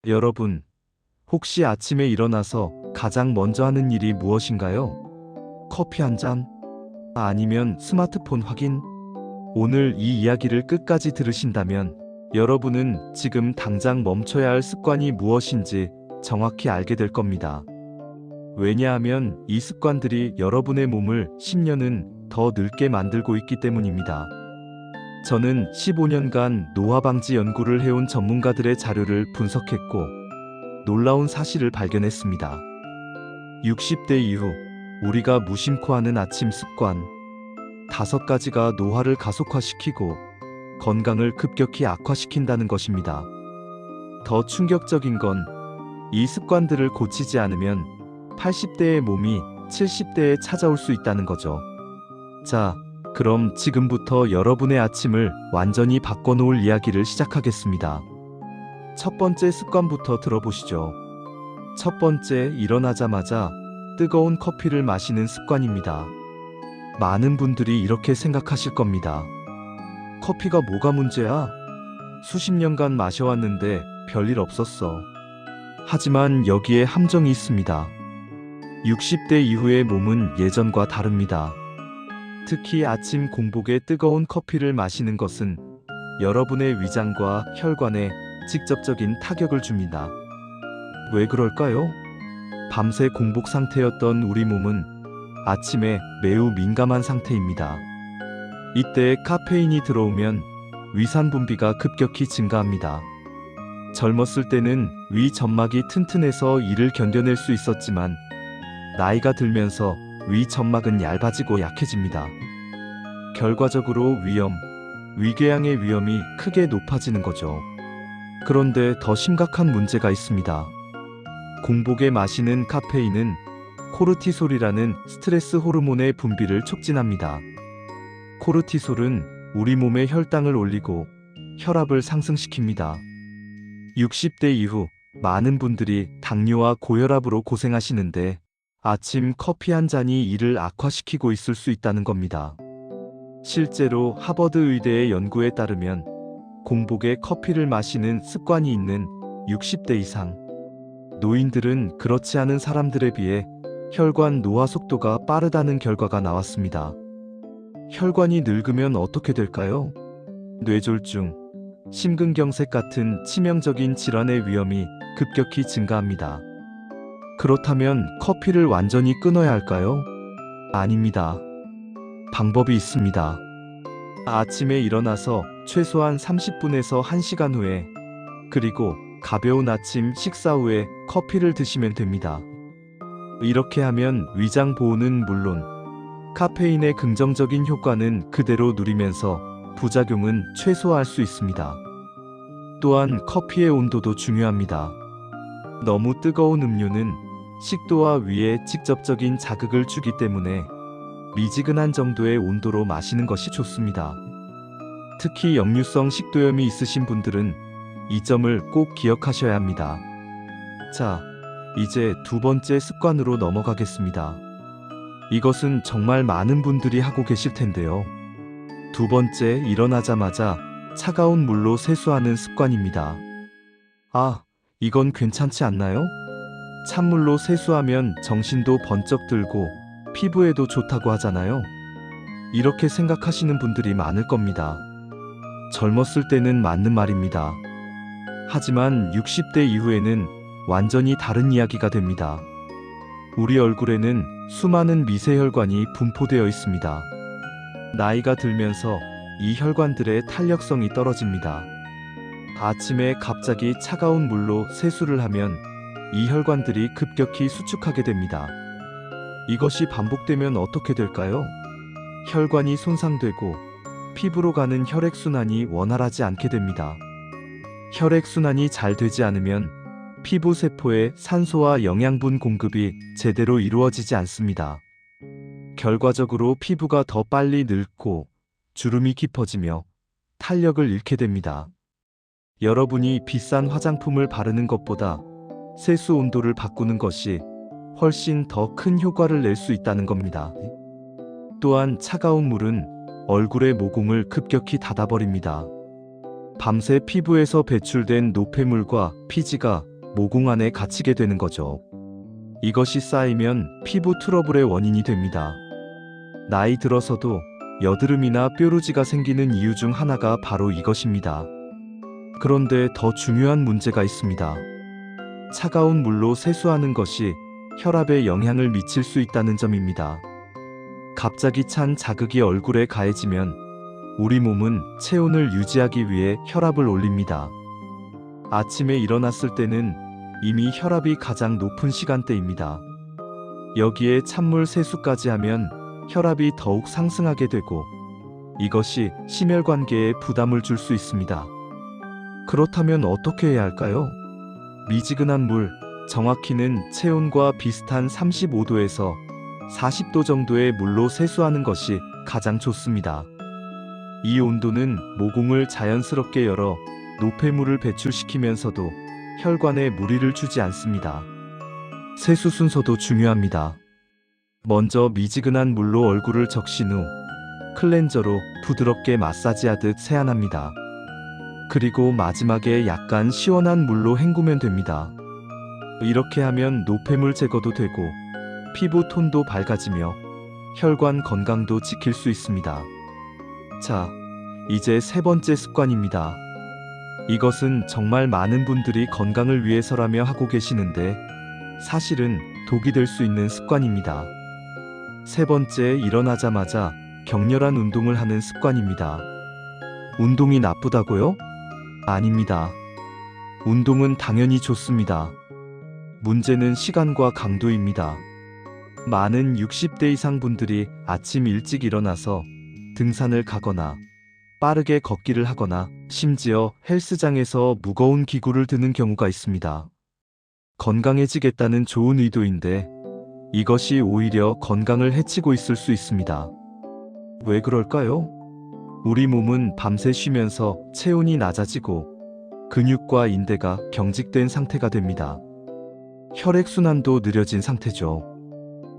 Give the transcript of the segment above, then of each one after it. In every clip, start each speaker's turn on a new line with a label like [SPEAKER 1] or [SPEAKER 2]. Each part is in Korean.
[SPEAKER 1] 여러분, 혹시 아침에 일어나서 가장 먼저 하는 일이 무엇인가요? 커피 한 잔? 아니면 스마트폰 확인? 오늘 이 이야기를 끝까지 들으신다면 여러분은 지금 당장 멈춰야 할 습관이 무엇인지 정확히 알게 될 겁니다. 왜냐하면 이 습관들이 여러분의 몸을 10년은 더 늙게 만들고 있기 때문입니다. 저는 15년간 노화 방지 연구를 해온 전문가들의 자료를 분석했고 놀라운 사실을 발견했습니다. 60대 이후 우리가 무심코 하는 아침 습관 5가지가 노화를 가속화시키고 건강을 급격히 악화시킨다는 것입니다. 더 충격적인 건 이 습관들을 고치지 않으면 80대의 몸이 70대에 찾아올 수 있다는 거죠. 자, 그럼 지금부터 여러분의 아침을 완전히 바꿔놓을 이야기를 시작하겠습니다. 첫 번째 습관부터 들어보시죠. 첫 번째, 일어나자마자 뜨거운 커피를 마시는 습관입니다. 많은 분들이 이렇게 생각하실 겁니다. 커피가 뭐가 문제야? 수십 년간 마셔왔는데 별일 없었어. 하지만 여기에 함정이 있습니다. 60대 이후의 몸은 예전과 다릅니다. 특히 아침 공복에 뜨거운 커피를 마시는 것은 여러분의 위장과 혈관에 직접적인 타격을 줍니다. 왜 그럴까요? 밤새 공복 상태였던 우리 몸은 아침에 매우 민감한 상태입니다. 이때 카페인이 들어오면 위산 분비가 급격히 증가합니다. 젊었을 때는 위 점막이 튼튼해서 이를 견뎌낼 수 있었지만 나이가 들면서 위 점막은 얇아지고 약해집니다. 결과적으로 위궤양의 위험이 크게 높아지는 거죠. 그런데 더 심각한 문제가 있습니다. 공복에 마시는 카페인은 코르티솔이라는 스트레스 호르몬의 분비를 촉진합니다. 코르티솔은 우리 몸의 혈당을 올리고 혈압을 상승시킵니다. 60대 이후 많은 분들이 당뇨와 고혈압으로 고생하시는데 아침 커피 한 잔이 이를 악화시키고 있을 수 있다는 겁니다. 실제로 하버드 의대의 연구에 따르면 공복에 커피를 마시는 습관이 있는 60대 이상 노인들은 그렇지 않은 사람들에 비해 혈관 노화 속도가 빠르다는 결과가 나왔습니다. 혈관이 늙으면 어떻게 될까요? 뇌졸중, 심근경색 같은 치명적인 질환의 위험이 급격히 증가합니다. 그렇다면 커피를 완전히 끊어야 할까요? 아닙니다. 방법이 있습니다. 아침에 일어나서 최소한 30분에서 1시간 후에 그리고 가벼운 아침 식사 후에 커피를 드시면 됩니다. 이렇게 하면 위장 보호는 물론 카페인의 긍정적인 효과는 그대로 누리면서 부작용은 최소화할 수 있습니다. 또한 커피의 온도도 중요합니다. 너무 뜨거운 음료는 식도와 위에 직접적인 자극을 주기 때문에 미지근한 정도의 온도로 마시는 것이 좋습니다. 특히 역류성 식도염이 있으신 분들은 이 점을 꼭 기억하셔야 합니다. 자, 이제 두 번째 습관으로 넘어가겠습니다. 이것은 정말 많은 분들이 하고 계실 텐데요. 두 번째, 일어나자마자 차가운 물로 세수하는 습관입니다. 아, 이건 괜찮지 않나요? 찬물로 세수하면 정신도 번쩍 들고 피부에도 좋다고 하잖아요. 이렇게 생각하시는 분들이 많을 겁니다. 젊었을 때는 맞는 말입니다. 하지만 60대 이후에는 완전히 다른 이야기가 됩니다. 우리 얼굴에는 수많은 미세혈관이 분포되어 있습니다. 나이가 들면서 이 혈관들의 탄력성이 떨어집니다. 아침에 갑자기 차가운 물로 세수를 하면 이 혈관들이 급격히 수축하게 됩니다. 이것이 반복되면 어떻게 될까요? 혈관이 손상되고 피부로 가는 혈액순환이 원활하지 않게 됩니다. 혈액순환이 잘 되지 않으면 피부 세포에 산소와 영양분 공급이 제대로 이루어지지 않습니다. 결과적으로 피부가 더 빨리 늙고 주름이 깊어지며 탄력을 잃게 됩니다. 여러분이 비싼 화장품을 바르는 것보다 세수 온도를 바꾸는 것이 훨씬 더 큰 효과를 낼 수 있다는 겁니다. 또한 차가운 물은 얼굴의 모공을 급격히 닫아버립니다. 밤새 피부에서 배출된 노폐물과 피지가 모공 안에 갇히게 되는 거죠. 이것이 쌓이면 피부 트러블의 원인이 됩니다. 나이 들어서도 여드름이나 뾰루지가 생기는 이유 중 하나가 바로 이것입니다. 그런데 더 중요한 문제가 있습니다. 차가운 물로 세수하는 것이 혈압에 영향을 미칠 수 있다는 점입니다. 갑자기 찬 자극이 얼굴에 가해지면 우리 몸은 체온을 유지하기 위해 혈압을 올립니다. 아침에 일어났을 때는 이미 혈압이 가장 높은 시간대입니다. 여기에 찬물 세수까지 하면 혈압이 더욱 상승하게 되고 이것이 심혈관계에 부담을 줄 수 있습니다. 그렇다면 어떻게 해야 할까요? 미지근한 물, 정확히는 체온과 비슷한 35도에서 40도 정도의 물로 세수하는 것이 가장 좋습니다. 이 온도는 모공을 자연스럽게 열어 노폐물을 배출시키면서도 혈관에 무리를 주지 않습니다. 세수 순서도 중요합니다. 먼저 미지근한 물로 얼굴을 적신 후 클렌저로 부드럽게 마사지하듯 세안합니다. 그리고 마지막에 약간 시원한 물로 헹구면 됩니다. 이렇게 하면 노폐물 제거도 되고 피부 톤도 밝아지며 혈관 건강도 지킬 수 있습니다. 자, 이제 세 번째 습관입니다. 이것은 정말 많은 분들이 건강을 위해서라며 하고 계시는데 사실은 독이 될 수 있는 습관입니다. 세 번째, 일어나자마자 격렬한 운동을 하는 습관입니다. 운동이 나쁘다고요? 아닙니다. 운동은 당연히 좋습니다. 문제는 시간과 강도입니다. 많은 60대 이상 분들이 아침 일찍 일어나서 등산을 가거나 빠르게 걷기를 하거나 심지어 헬스장에서 무거운 기구를 드는 경우가 있습니다. 건강해지겠다는 좋은 의도인데 이것이 오히려 건강을 해치고 있을 수 있습니다. 왜 그럴까요? 우리 몸은 밤새 쉬면서 체온이 낮아지고 근육과 인대가 경직된 상태가 됩니다. 혈액순환도 느려진 상태죠.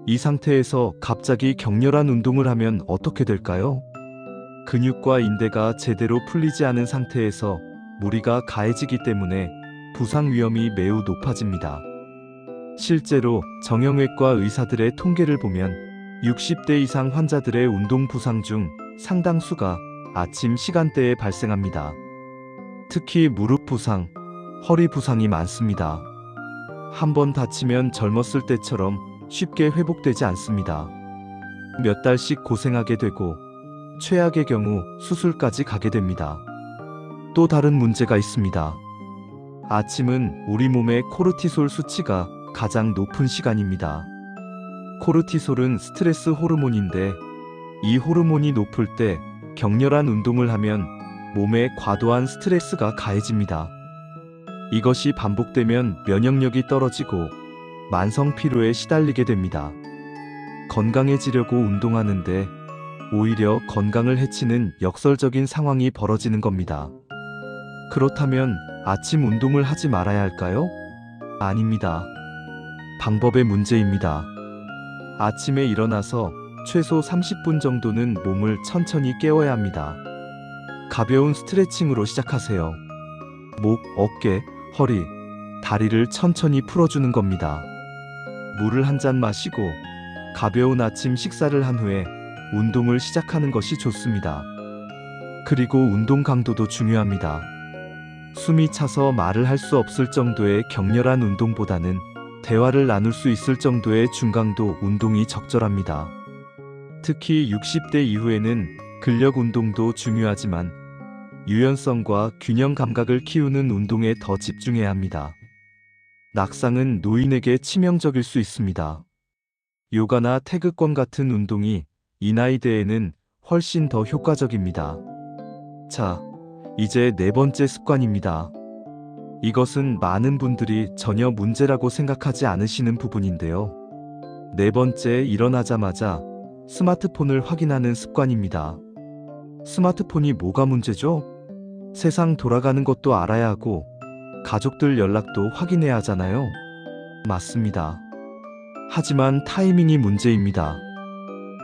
[SPEAKER 1] 이 상태에서 갑자기 격렬한 운동을 하면 어떻게 될까요? 근육과 인대가 제대로 풀리지 않은 상태에서 무리가 가해지기 때문에 부상 위험이 매우 높아집니다. 실제로 정형외과 의사들의 통계를 보면 60대 이상 환자들의 운동 부상 중 상당수가 아침 시간대에 발생합니다. 특히 무릎 부상, 허리 부상이 많습니다. 한번 다치면 젊었을 때처럼 쉽게 회복되지 않습니다. 몇 달씩 고생하게 되고 최악의 경우 수술까지 가게 됩니다. 또 다른 문제가 있습니다. 아침은 우리 몸의 코르티솔 수치가 가장 높은 시간입니다. 코르티솔은 스트레스 호르몬인데 이 호르몬이 높을 때 격렬한 운동을 하면 몸에 과도한 스트레스가 가해집니다. 이것이 반복되면 면역력이 떨어지고 만성 피로에 시달리게 됩니다. 건강해지려고 운동하는데 오히려 건강을 해치는 역설적인 상황이 벌어지는 겁니다. 그렇다면 아침 운동을 하지 말아야 할까요? 아닙니다. 방법의 문제입니다. 아침에 일어나서 최소 30분 정도는 몸을 천천히 깨워야 합니다. 가벼운 스트레칭으로 시작하세요. 목, 어깨, 허리, 다리를 천천히 풀어주는 겁니다. 물을 한 잔 마시고 가벼운 아침 식사를 한 후에 운동을 시작하는 것이 좋습니다. 그리고 운동 강도도 중요합니다. 숨이 차서 말을 할 수 없을 정도의 격렬한 운동보다는 대화를 나눌 수 있을 정도의 중강도 운동이 적절합니다. 특히 60대 이후에는 근력 운동도 중요하지만 유연성과 균형 감각을 키우는 운동에 더 집중해야 합니다. 낙상은 노인에게 치명적일 수 있습니다. 요가나 태극권 같은 운동이 이 나이대에는 훨씬 더 효과적입니다. 자, 이제 네 번째 습관입니다. 이것은 많은 분들이 전혀 문제라고 생각하지 않으시는 부분인데요. 네 번째, 일어나자마자 스마트폰을 확인하는 습관입니다. 스마트폰이 뭐가 문제죠? 세상 돌아가는 것도 알아야 하고 가족들 연락도 확인해야 하잖아요. 맞습니다. 하지만 타이밍이 문제입니다.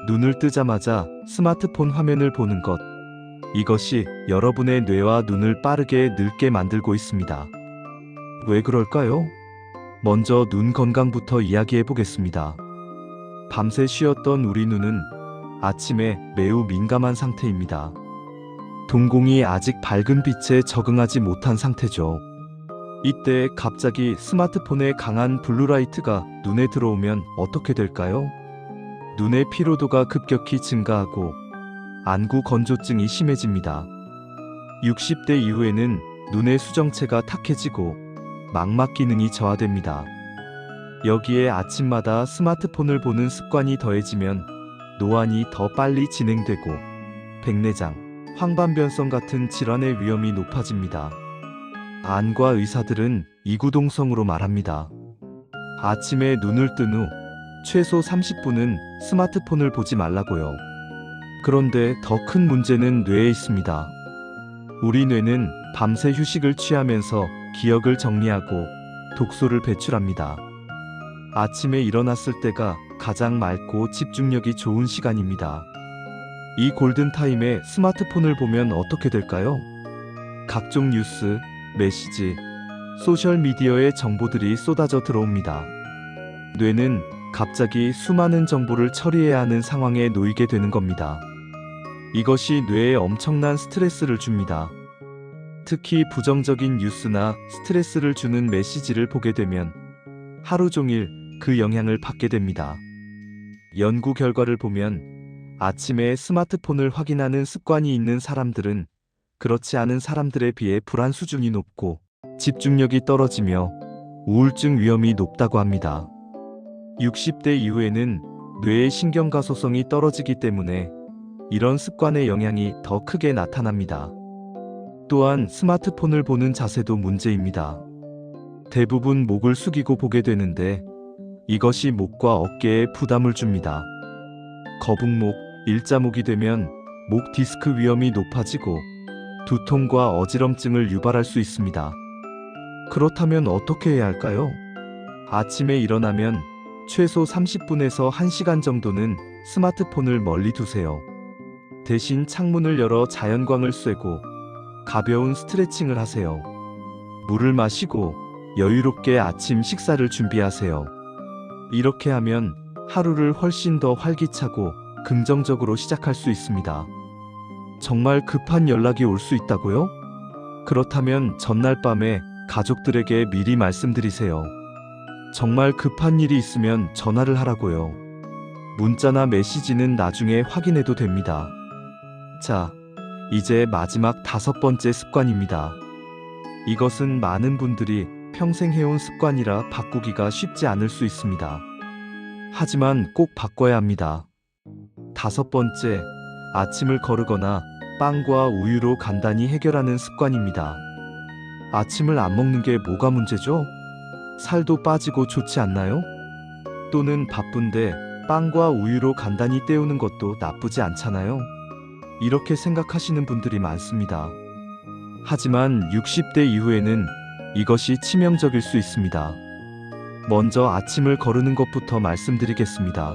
[SPEAKER 1] 눈을 뜨자마자 스마트폰 화면을 보는 것, 이것이 여러분의 뇌와 눈을 빠르게 늙게 만들고 있습니다. 왜 그럴까요? 먼저 눈 건강부터 이야기해 보겠습니다. 밤새 쉬었던 우리 눈은 아침에 매우 민감한 상태입니다. 동공이 아직 밝은 빛에 적응하지 못한 상태죠. 이때 갑자기 스마트폰의 강한 블루라이트가 눈에 들어오면 어떻게 될까요? 눈의 피로도가 급격히 증가하고 안구 건조증이 심해집니다. 60대 이후에는 눈의 수정체가 탁해지고 망막 기능이 저하됩니다. 여기에 아침마다 스마트폰을 보는 습관이 더해지면 노안이 더 빨리 진행되고 백내장, 황반변성 같은 질환의 위험이 높아집니다. 안과 의사들은 이구동성으로 말합니다. 아침에 눈을 뜬 후 최소 30분은 스마트폰을 보지 말라고요. 그런데 더 큰 문제는 뇌에 있습니다. 우리 뇌는 밤새 휴식을 취하면서 기억을 정리하고 독소를 배출합니다. 아침에 일어났을 때가 가장 맑고 집중력이 좋은 시간입니다. 이 골든타임에 스마트폰을 보면 어떻게 될까요? 각종 뉴스, 메시지, 소셜미디어의 정보들이 쏟아져 들어옵니다. 뇌는 갑자기 수많은 정보를 처리해야 하는 상황에 놓이게 되는 겁니다. 이것이 뇌에 엄청난 스트레스를 줍니다. 특히 부정적인 뉴스나 스트레스를 주는 메시지를 보게 되면 하루 종일 그 영향을 받게 됩니다. 연구 결과를 보면 아침에 스마트폰을 확인하는 습관이 있는 사람들은 그렇지 않은 사람들에 비해 불안 수준이 높고 집중력이 떨어지며 우울증 위험이 높다고 합니다. 60대 이후에는 뇌의 신경가소성이 떨어지기 때문에 이런 습관의 영향이 더 크게 나타납니다. 또한 스마트폰을 보는 자세도 문제입니다. 대부분 목을 숙이고 보게 되는데 이것이 목과 어깨에 부담을 줍니다. 거북목, 일자목이 되면 목 디스크 위험이 높아지고 두통과 어지럼증을 유발할 수 있습니다. 그렇다면 어떻게 해야 할까요? 아침에 일어나면 최소 30분에서 1시간 정도는 스마트폰을 멀리 두세요. 대신 창문을 열어 자연광을 쐬고 가벼운 스트레칭을 하세요. 물을 마시고 여유롭게 아침 식사를 준비하세요. 이렇게 하면 하루를 훨씬 더 활기차고 긍정적으로 시작할 수 있습니다. 정말 급한 연락이 올 수 있다고요? 그렇다면 전날 밤에 가족들에게 미리 말씀드리세요. 정말 급한 일이 있으면 전화를 하라고요. 문자나 메시지는 나중에 확인해도 됩니다. 자, 이제 마지막 5번째 습관입니다. 이것은 많은 분들이 평생 해온 습관이라 바꾸기가 쉽지 않을 수 있습니다. 하지만 꼭 바꿔야 합니다. 5번째, 아침을 거르거나 빵과 우유로 간단히 해결하는 습관입니다. 아침을 안 먹는 게 뭐가 문제죠? 살도 빠지고 좋지 않나요? 또는 바쁜데 빵과 우유로 간단히 때우는 것도 나쁘지 않잖아요? 이렇게 생각하시는 분들이 많습니다. 하지만 60대 이후에는 이것이 치명적일 수 있습니다. 먼저 아침을 거르는 것부터 말씀드리겠습니다.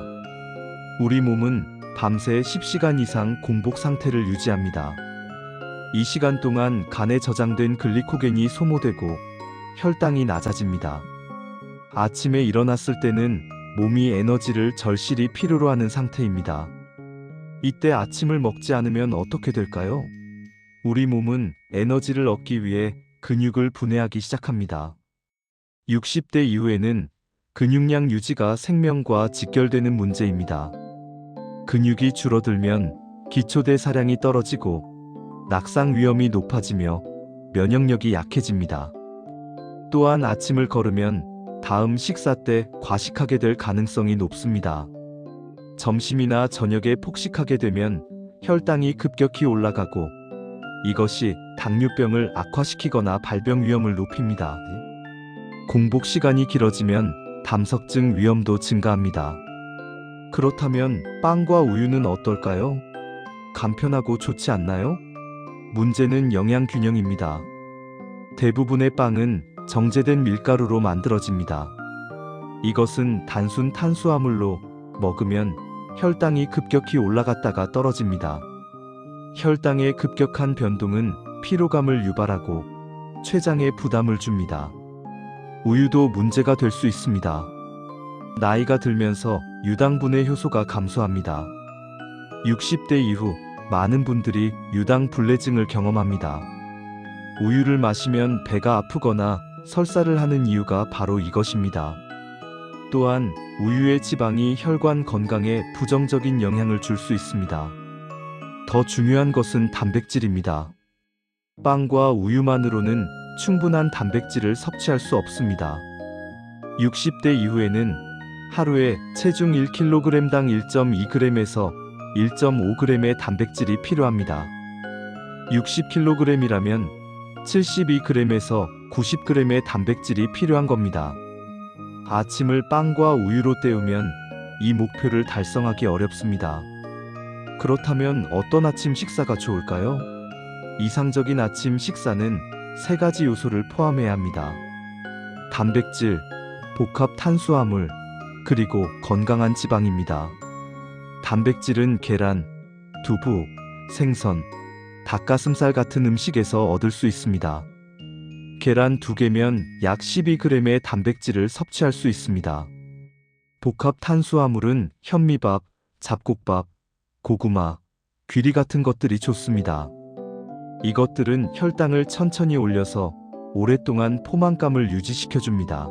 [SPEAKER 1] 우리 몸은 밤새 10시간 이상 공복 상태를 유지합니다. 이 시간 동안 간에 저장된 글리코겐이 소모되고 혈당이 낮아집니다. 아침에 일어났을 때는 몸이 에너지를 절실히 필요로 하는 상태입니다. 이때 아침을 먹지 않으면 어떻게 될까요? 우리 몸은 에너지를 얻기 위해 근육을 분해하기 시작합니다. 60대 이후에는 근육량 유지가 생명과 직결되는 문제입니다. 근육이 줄어들면 기초대사량이 떨어지고 낙상 위험이 높아지며 면역력이 약해집니다. 또한 아침을 거르면 다음 식사 때 과식하게 될 가능성이 높습니다. 점심이나 저녁에 폭식하게 되면 혈당이 급격히 올라가고 이것이 당뇨병을 악화시키거나 발병 위험을 높입니다. 공복 시간이 길어지면 담석증 위험도 증가합니다. 그렇다면 빵과 우유는 어떨까요? 간편하고 좋지 않나요? 문제는 영양 균형입니다. 대부분의 빵은 정제된 밀가루로 만들어집니다. 이것은 단순 탄수화물로 먹으면 혈당이 급격히 올라갔다가 떨어집니다. 혈당의 급격한 변동은 피로감을 유발하고 췌장에 부담을 줍니다. 우유도 문제가 될 수 있습니다. 나이가 들면서 유당분해 효소가 감소합니다. 60대 이후 많은 분들이 유당불내증을 경험합니다. 우유를 마시면 배가 아프거나 설사를 하는 이유가 바로 이것입니다. 또한 우유의 지방이 혈관 건강에 부정적인 영향을 줄 수 있습니다. 더 중요한 것은 단백질입니다. 빵과 우유만으로는 충분한 단백질을 섭취할 수 없습니다. 60대 이후에는 하루에 체중 1kg당 1.2g에서 1.5g의 단백질이 필요합니다. 60kg이라면 72g에서 90g의 단백질이 필요한 겁니다. 아침을 빵과 우유로 때우면 이 목표를 달성하기 어렵습니다. 그렇다면 어떤 아침 식사가 좋을까요? 이상적인 아침 식사는 3가지 요소를 포함해야 합니다. 단백질, 복합 탄수화물, 그리고 건강한 지방입니다. 단백질은 계란, 두부, 생선, 닭가슴살 같은 음식에서 얻을 수 있습니다. 계란 2개면 약 12g의 단백질을 섭취할 수 있습니다. 복합 탄수화물은 현미밥, 잡곡밥, 고구마, 귀리 같은 것들이 좋습니다. 이것들은 혈당을 천천히 올려서 오랫동안 포만감을 유지시켜줍니다.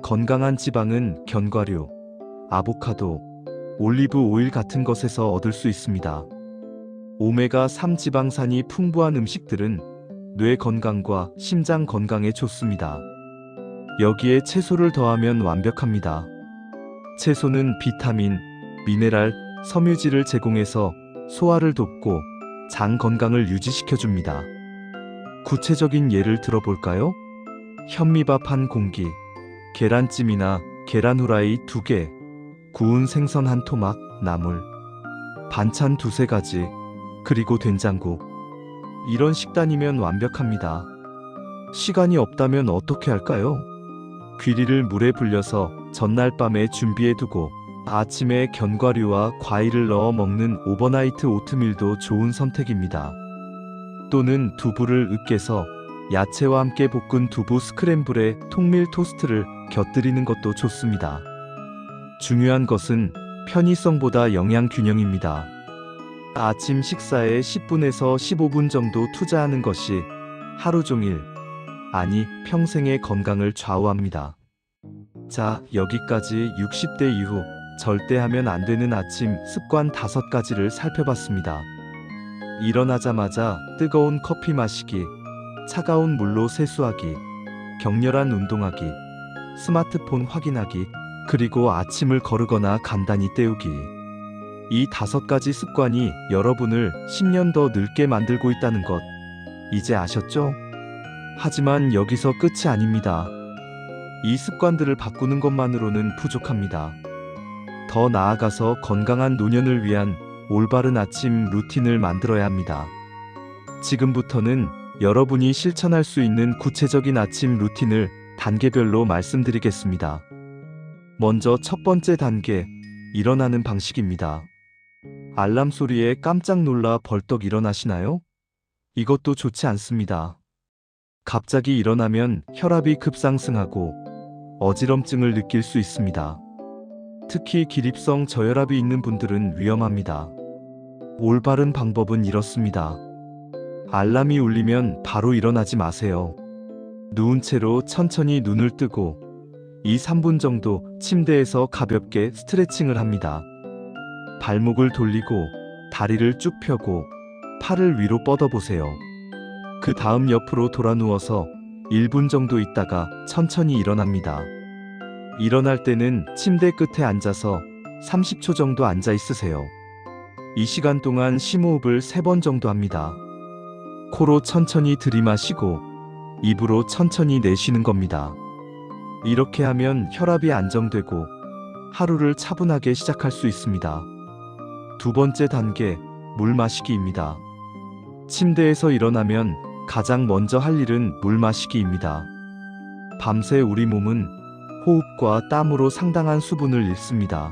[SPEAKER 1] 건강한 지방은 견과류, 아보카도, 올리브 오일 같은 것에서 얻을 수 있습니다. 오메가3 지방산이 풍부한 음식들은 뇌 건강과 심장 건강에 좋습니다. 여기에 채소를 더하면 완벽합니다. 채소는 비타민, 미네랄, 섬유질을 제공해서 소화를 돕고 장 건강을 유지시켜줍니다. 구체적인 예를 들어볼까요? 현미밥 1공기, 계란찜이나 계란 후라이 2개, 구운 생선 1토막, 나물, 반찬 2~3가지, 그리고 된장국. 이런 식단이면 완벽합니다. 시간이 없다면 어떻게 할까요? 귀리를 물에 불려서 전날 밤에 준비해두고 아침에 견과류와 과일을 넣어 먹는 오버나이트 오트밀도 좋은 선택입니다. 또는 두부를 으깨서 야채와 함께 볶은 두부 스크램블에 통밀 토스트를 곁들이는 것도 좋습니다. 중요한 것은 편의성보다 영양 균형입니다. 아침 식사에 10분에서 15분 정도 투자하는 것이 하루 종일, 아니 평생의 건강을 좌우합니다. 자, 여기까지 60대 이후 절대 하면 안 되는 아침 습관 5가지를 살펴봤습니다. 일어나자마자 뜨거운 커피 마시기, 차가운 물로 세수하기, 격렬한 운동하기, 스마트폰 확인하기, 그리고 아침을 거르거나 간단히 때우기. 이 5가지 습관이 여러분을 10년 더 늙게 만들고 있다는 것, 이제 아셨죠? 하지만 여기서 끝이 아닙니다. 이 습관들을 바꾸는 것만으로는 부족합니다. 더 나아가서 건강한 노년을 위한 올바른 아침 루틴을 만들어야 합니다. 지금부터는 여러분이 실천할 수 있는 구체적인 아침 루틴을 단계별로 말씀드리겠습니다. 먼저 첫 번째 단계, 일어나는 방식입니다. 알람 소리에 깜짝 놀라 벌떡 일어나시나요? 이것도 좋지 않습니다. 갑자기 일어나면 혈압이 급상승하고 어지럼증을 느낄 수 있습니다. 특히 기립성 저혈압이 있는 분들은 위험합니다. 올바른 방법은 이렇습니다. 알람이 울리면 바로 일어나지 마세요. 누운 채로 천천히 눈을 뜨고 2~3분 정도 침대에서 가볍게 스트레칭을 합니다. 발목을 돌리고 다리를 쭉 펴고 팔을 위로 뻗어보세요. 그 다음 옆으로 돌아 누워서 1분 정도 있다가 천천히 일어납니다. 일어날 때는 침대 끝에 앉아서 30초 정도 앉아 있으세요. 이 시간 동안 심호흡을 3번 정도 합니다. 코로 천천히 들이마시고 입으로 천천히 내쉬는 겁니다. 이렇게 하면 혈압이 안정되고 하루를 차분하게 시작할 수 있습니다. 두 번째 단계, 물 마시기입니다. 침대에서 일어나면 가장 먼저 할 일은 물 마시기입니다. 밤새 우리 몸은 호흡과 땀으로 상당한 수분을 잃습니다.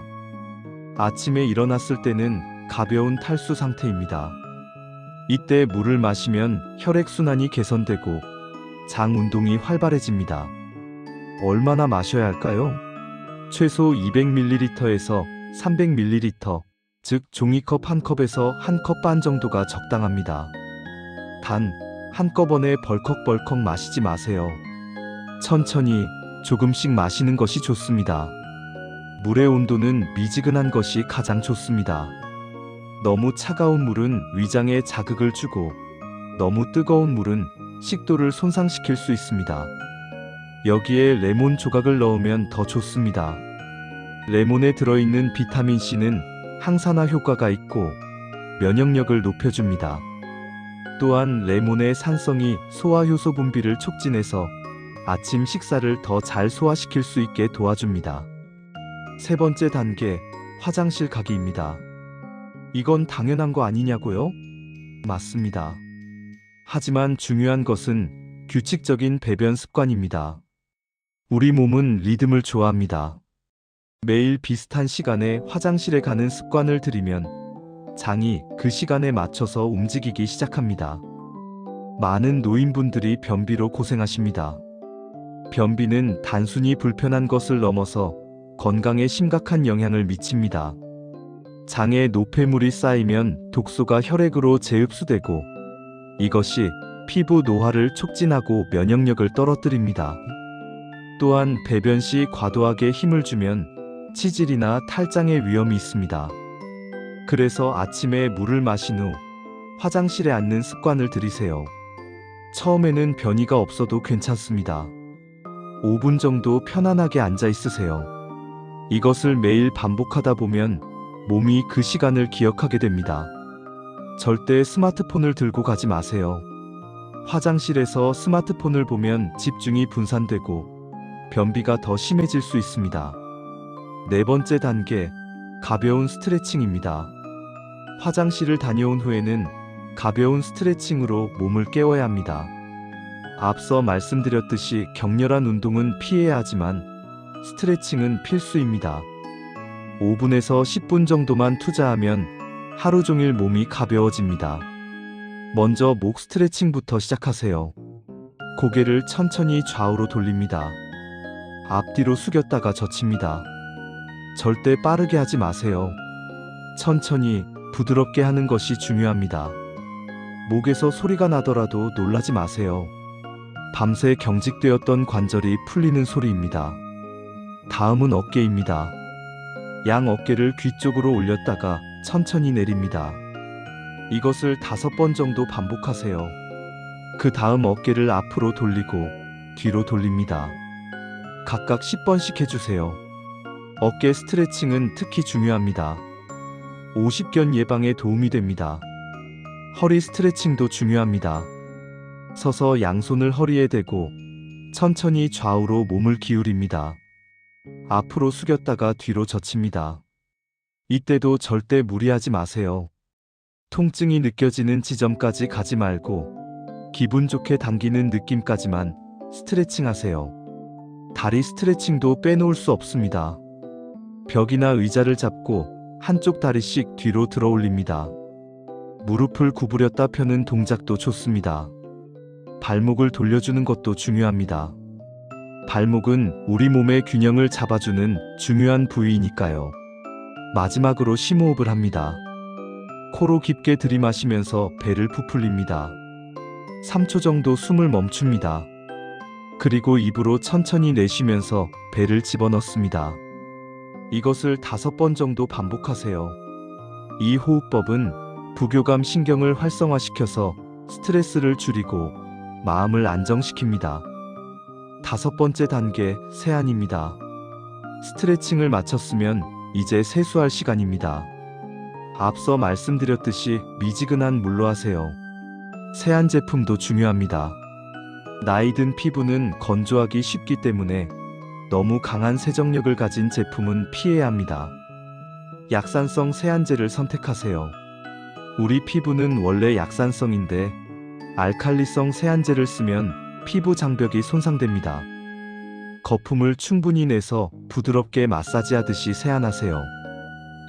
[SPEAKER 1] 아침에 일어났을 때는 가벼운 탈수 상태입니다. 이때 물을 마시면 혈액순환이 개선되고 장 운동이 활발해집니다. 얼마나 마셔야 할까요? 최소 200ml에서 300ml, 즉 종이컵 한 컵에서 한 컵 반 정도가 적당합니다. 단, 한꺼번에 벌컥벌컥 마시지 마세요. 천천히 조금씩 마시는 것이 좋습니다. 물의 온도는 미지근한 것이 가장 좋습니다. 너무 차가운 물은 위장에 자극을 주고 너무 뜨거운 물은 식도를 손상시킬 수 있습니다. 여기에 레몬 조각을 넣으면 더 좋습니다. 레몬에 들어있는 비타민 C는 항산화 효과가 있고 면역력을 높여줍니다. 또한 레몬의 산성이 소화효소 분비를 촉진해서 아침 식사를 더 잘 소화시킬 수 있게 도와줍니다. 세 번째 단계, 화장실 가기입니다. 이건 당연한 거 아니냐고요? 맞습니다. 하지만 중요한 것은 규칙적인 배변 습관입니다. 우리 몸은 리듬을 좋아합니다. 매일 비슷한 시간에 화장실에 가는 습관을 들이면 장이 그 시간에 맞춰서 움직이기 시작합니다. 많은 노인분들이 변비로 고생하십니다. 변비는 단순히 불편한 것을 넘어서 건강에 심각한 영향을 미칩니다. 장에 노폐물이 쌓이면 독소가 혈액으로 재흡수되고 이것이 피부 노화를 촉진하고 면역력을 떨어뜨립니다. 또한 배변 시 과도하게 힘을 주면 치질이나 탈장의 위험이 있습니다. 그래서 아침에 물을 마신 후 화장실에 앉는 습관을 들이세요. 처음에는 변이가 없어도 괜찮습니다. 5분 정도 편안하게 앉아 있으세요. 이것을 매일 반복하다 보면 몸이 그 시간을 기억하게 됩니다. 절대 스마트폰을 들고 가지 마세요. 화장실에서 스마트폰을 보면 집중이 분산되고 변비가 더 심해질 수 있습니다. 네 번째 단계, 가벼운 스트레칭입니다. 화장실을 다녀온 후에는 가벼운 스트레칭으로 몸을 깨워야 합니다. 앞서 말씀드렸듯이 격렬한 운동은 피해야 하지만 스트레칭은 필수입니다. 5분에서 10분 정도만 투자하면 하루 종일 몸이 가벼워집니다. 먼저 목 스트레칭부터 시작하세요. 고개를 천천히 좌우로 돌립니다. 앞뒤로 숙였다가 젖힙니다. 절대 빠르게 하지 마세요. 천천히 부드럽게 하는 것이 중요합니다. 목에서 소리가 나더라도 놀라지 마세요. 밤새 경직되었던 관절이 풀리는 소리입니다. 다음은 어깨입니다. 양 어깨를 귀 쪽으로 올렸다가 천천히 내립니다. 이것을 5번 정도 반복하세요. 그 다음 어깨를 앞으로 돌리고 뒤로 돌립니다. 각각 10번씩 해주세요. 어깨 스트레칭은 특히 중요합니다. 오십견 예방에 도움이 됩니다. 허리 스트레칭도 중요합니다. 서서 양손을 허리에 대고 천천히 좌우로 몸을 기울입니다. 앞으로 숙였다가 뒤로 젖힙니다. 이때도 절대 무리하지 마세요. 통증이 느껴지는 지점까지 가지 말고 기분 좋게 당기는 느낌까지만 스트레칭 하세요. 다리 스트레칭도 빼놓을 수 없습니다. 벽이나 의자를 잡고 한쪽 다리씩 뒤로 들어 올립니다. 무릎을 구부렸다 펴는 동작도 좋습니다. 발목을 돌려주는 것도 중요합니다. 발목은 우리 몸의 균형을 잡아주는 중요한 부위이니까요. 마지막으로 심호흡을 합니다. 코로 깊게 들이마시면서 배를 부풀립니다. 3초 정도 숨을 멈춥니다. 그리고 입으로 천천히 내쉬면서 배를 집어넣습니다. 이것을 5번 정도 반복하세요. 이 호흡법은 부교감 신경을 활성화시켜서 스트레스를 줄이고 마음을 안정시킵니다. 5번째 단계, 세안입니다. 스트레칭을 마쳤으면 이제 세수할 시간입니다. 앞서 말씀드렸듯이 미지근한 물로 하세요. 세안 제품도 중요합니다. 나이 든 피부는 건조하기 쉽기 때문에 너무 강한 세정력을 가진 제품은 피해야 합니다. 약산성 세안제를 선택하세요. 우리 피부는 원래 약산성인데 알칼리성 세안제를 쓰면 피부 장벽이 손상됩니다. 거품을 충분히 내서 부드럽게 마사지하듯이 세안하세요.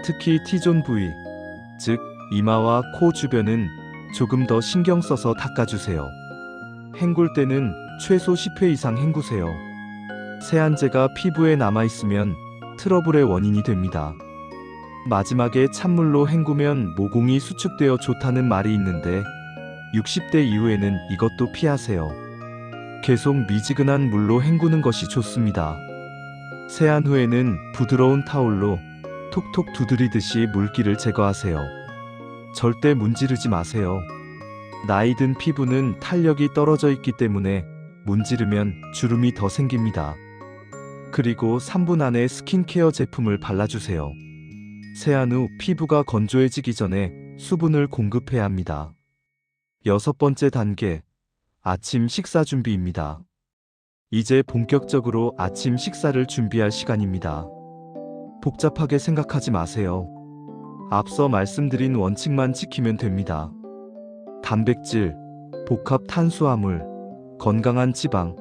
[SPEAKER 1] 특히 T존 부위, 즉 이마와 코 주변은 조금 더 신경 써서 닦아주세요. 헹굴 때는 최소 10회 이상 헹구세요. 세안제가 피부에 남아있으면 트러블의 원인이 됩니다. 마지막에 찬물로 헹구면 모공이 수축되어 좋다는 말이 있는데 60대 이후에는 이것도 피하세요. 계속 미지근한 물로 헹구는 것이 좋습니다. 세안 후에는 부드러운 타올로 톡톡 두드리듯이 물기를 제거하세요. 절대 문지르지 마세요. 나이 든 피부는 탄력이 떨어져 있기 때문에 문지르면 주름이 더 생깁니다. 그리고 3분 안에 스킨케어 제품을 발라주세요. 세안 후 피부가 건조해지기 전에 수분을 공급해야 합니다. 6번째 단계, 아침 식사 준비입니다. 이제 본격적으로 아침 식사를 준비할 시간입니다. 복잡하게 생각하지 마세요. 앞서 말씀드린 원칙만 지키면 됩니다. 단백질, 복합 탄수화물, 건강한 지방,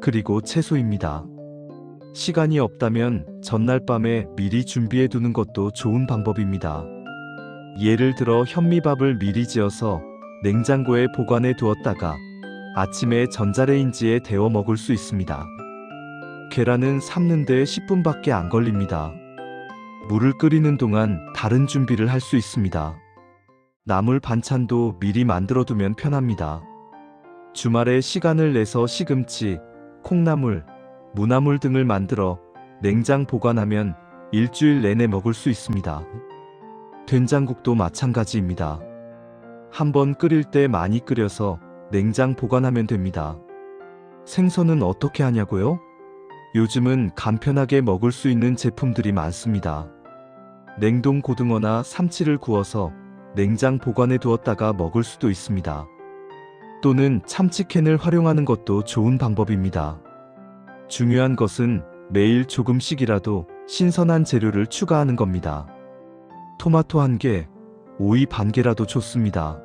[SPEAKER 1] 그리고 채소입니다. 시간이 없다면 전날 밤에 미리 준비해 두는 것도 좋은 방법입니다. 예를 들어 현미밥을 미리 지어서 냉장고에 보관해 두었다가 아침에 전자레인지에 데워 먹을 수 있습니다. 계란은 삶는데 10분밖에 안 걸립니다. 물을 끓이는 동안 다른 준비를 할 수 있습니다. 나물 반찬도 미리 만들어 두면 편합니다. 주말에 시간을 내서 시금치, 콩나물, 무나물 등을 만들어 냉장 보관하면 일주일 내내 먹을 수 있습니다. 된장국도 마찬가지입니다. 한번 끓일 때 많이 끓여서 냉장 보관하면 됩니다. 생선은 어떻게 하냐고요? 요즘은 간편하게 먹을 수 있는 제품들이 많습니다. 냉동 고등어나 삼치를 구워서 냉장 보관해 두었다가 먹을 수도 있습니다. 또는 참치캔을 활용하는 것도 좋은 방법입니다. 중요한 것은 매일 조금씩이라도 신선한 재료를 추가하는 겁니다. 토마토 1개, 오이 반 개라도 좋습니다.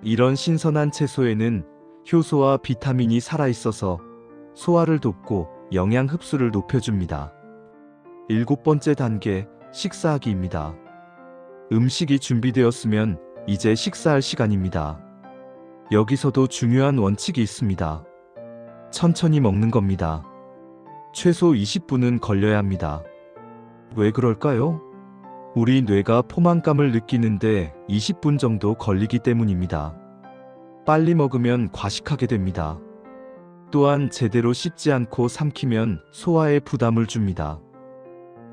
[SPEAKER 1] 이런 신선한 채소에는 효소와 비타민이 살아있어서 소화를 돕고 영양 흡수를 높여줍니다. 7번째 단계, 식사하기입니다. 음식이 준비되었으면 이제 식사할 시간입니다. 여기서도 중요한 원칙이 있습니다. 천천히 먹는 겁니다. 최소 20분은 걸려야 합니다. 왜 그럴까요? 우리 뇌가 포만감을 느끼는데 20분 정도 걸리기 때문입니다. 빨리 먹으면 과식하게 됩니다. 또한 제대로 씹지 않고 삼키면 소화에 부담을 줍니다.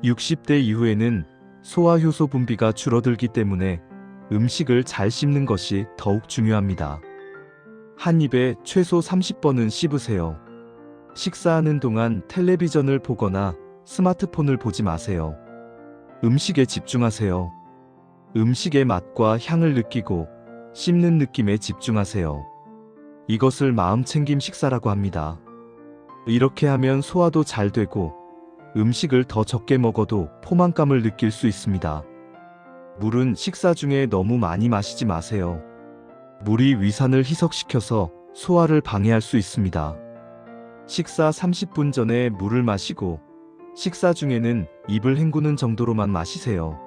[SPEAKER 1] 60대 이후에는 소화효소 분비가 줄어들기 때문에 음식을 잘 씹는 것이 더욱 중요합니다. 한 입에 최소 30번은 씹으세요. 식사하는 동안 텔레비전을 보거나 스마트폰을 보지 마세요. 음식에 집중하세요. 음식의 맛과 향을 느끼고 씹는 느낌에 집중하세요. 이것을 마음챙김 식사라고 합니다. 이렇게 하면 소화도 잘 되고 음식을 더 적게 먹어도 포만감을 느낄 수 있습니다. 물은 식사 중에 너무 많이 마시지 마세요. 물이 위산을 희석시켜서 소화를 방해할 수 있습니다. 식사 30분 전에 물을 마시고 식사 중에는 입을 헹구는 정도로만 마시세요.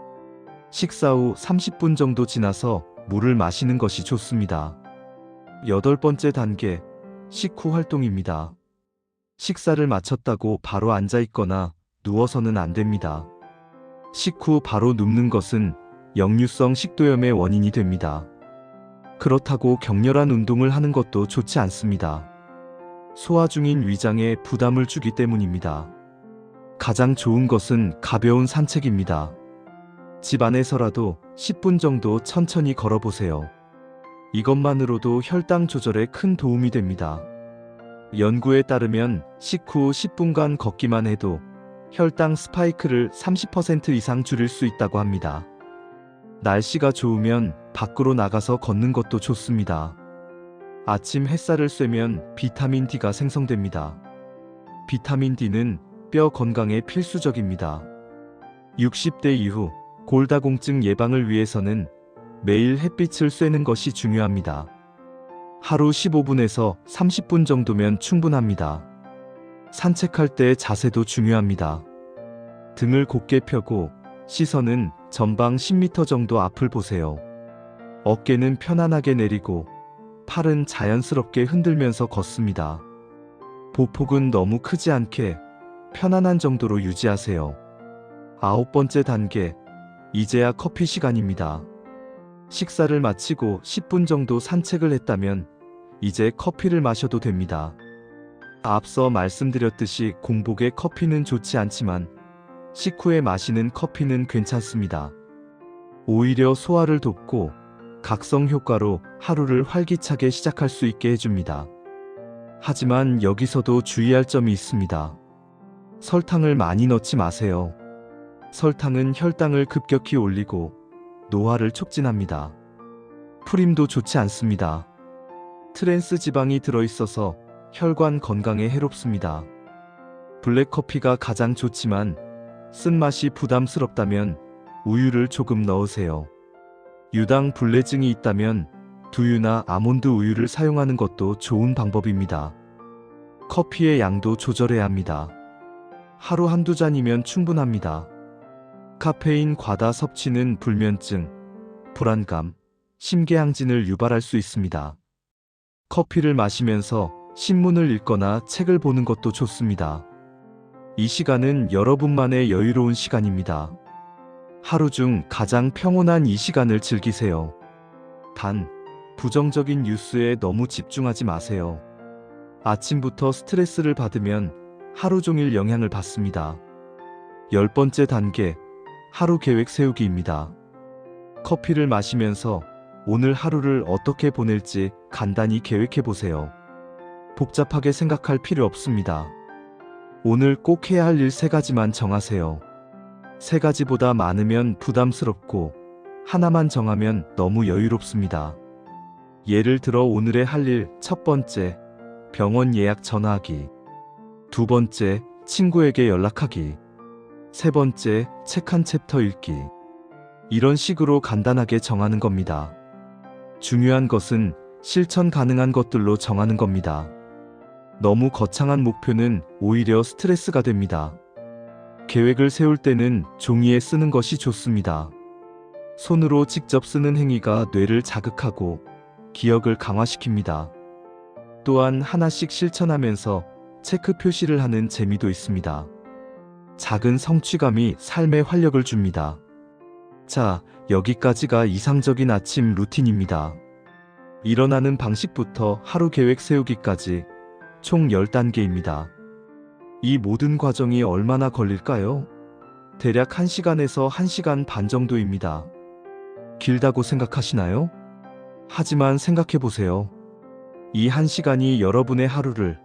[SPEAKER 1] 식사 후 30분 정도 지나서 물을 마시는 것이 좋습니다. 8번째 단계, 식후 활동입니다. 식사를 마쳤다고 바로 앉아 있거나 누워서는 안 됩니다. 식후 바로 눕는 것은 역류성 식도염의 원인이 됩니다. 그렇다고 격렬한 운동을 하는 것도 좋지 않습니다. 소화 중인 위장에 부담을 주기 때문입니다. 가장 좋은 것은 가벼운 산책입니다. 집 안에서라도 10분 정도 천천히 걸어보세요. 이것만으로도 혈당 조절에 큰 도움이 됩니다. 연구에 따르면 식후 10분간 걷기만 해도 혈당 스파이크를 30% 이상 줄일 수 있다고 합니다. 날씨가 좋으면 밖으로 나가서 걷는 것도 좋습니다. 아침 햇살을 쐬면 비타민 D가 생성됩니다. 비타민 D는 뼈 건강에 필수적입니다. 60대 이후 골다공증 예방을 위해서는 매일 햇빛을 쐬는 것이 중요합니다. 하루 15분에서 30분 정도면 충분합니다. 산책할 때 자세도 중요합니다. 등을 곧게 펴고 시선은 전방 10m 정도 앞을 보세요. 어깨는 편안하게 내리고 팔은 자연스럽게 흔들면서 걷습니다. 보폭은 너무 크지 않게 편안한 정도로 유지하세요. 9번째 단계, 이제야 커피 시간입니다. 식사를 마치고 10분 정도 산책을 했다면 이제 커피를 마셔도 됩니다. 앞서 말씀드렸듯이 공복에 커피는 좋지 않지만 식후에 마시는 커피는 괜찮습니다. 오히려 소화를 돕고 각성 효과로 하루를 활기차게 시작할 수 있게 해줍니다. 하지만 여기서도 주의할 점이 있습니다. 설탕을 많이 넣지 마세요. 설탕은 혈당을 급격히 올리고 노화를 촉진합니다. 프림도 좋지 않습니다. 트랜스 지방이 들어있어서 혈관 건강에 해롭습니다. 블랙커피가 가장 좋지만 쓴맛이 부담스럽다면 우유를 조금 넣으세요. 유당 불내증이 있다면 두유나 아몬드 우유를 사용하는 것도 좋은 방법입니다. 커피의 양도 조절해야 합니다. 하루 한두 잔이면 충분합니다. 카페인 과다 섭취는 불면증, 불안감, 심계항진을 유발할 수 있습니다. 커피를 마시면서 신문을 읽거나 책을 보는 것도 좋습니다. 이 시간은 여러분만의 여유로운 시간입니다. 하루 중 가장 평온한 이 시간을 즐기세요. 단, 부정적인 뉴스에 너무 집중하지 마세요. 아침부터 스트레스를 받으면 하루 종일 영향을 받습니다. 10번째 단계, 하루 계획 세우기입니다. 커피를 마시면서 오늘 하루를 어떻게 보낼지 간단히 계획해 보세요. 복잡하게 생각할 필요 없습니다. 오늘 꼭 해야 할 일 3가지만 정하세요. 3가지보다 많으면 부담스럽고 하나만 정하면 너무 여유롭습니다. 예를 들어 오늘의 할 일, 첫 번째, 병원 예약 전화하기. 2번째, 친구에게 연락하기. 3번째, 책 한 챕터 읽기. 이런 식으로 간단하게 정하는 겁니다. 중요한 것은 실천 가능한 것들로 정하는 겁니다. 너무 거창한 목표는 오히려 스트레스가 됩니다. 계획을 세울 때는 종이에 쓰는 것이 좋습니다. 손으로 직접 쓰는 행위가 뇌를 자극하고 기억을 강화시킵니다. 또한 하나씩 실천하면서 체크 표시를 하는 재미도 있습니다. 작은 성취감이 삶에 활력을 줍니다. 자, 여기까지가 이상적인 아침 루틴입니다. 일어나는 방식부터 하루 계획 세우기까지 총 10단계입니다. 이 모든 과정이 얼마나 걸릴까요? 대략 1시간에서 1시간 반 정도입니다. 길다고 생각하시나요? 하지만 생각해보세요. 이 1시간이 여러분의 하루를,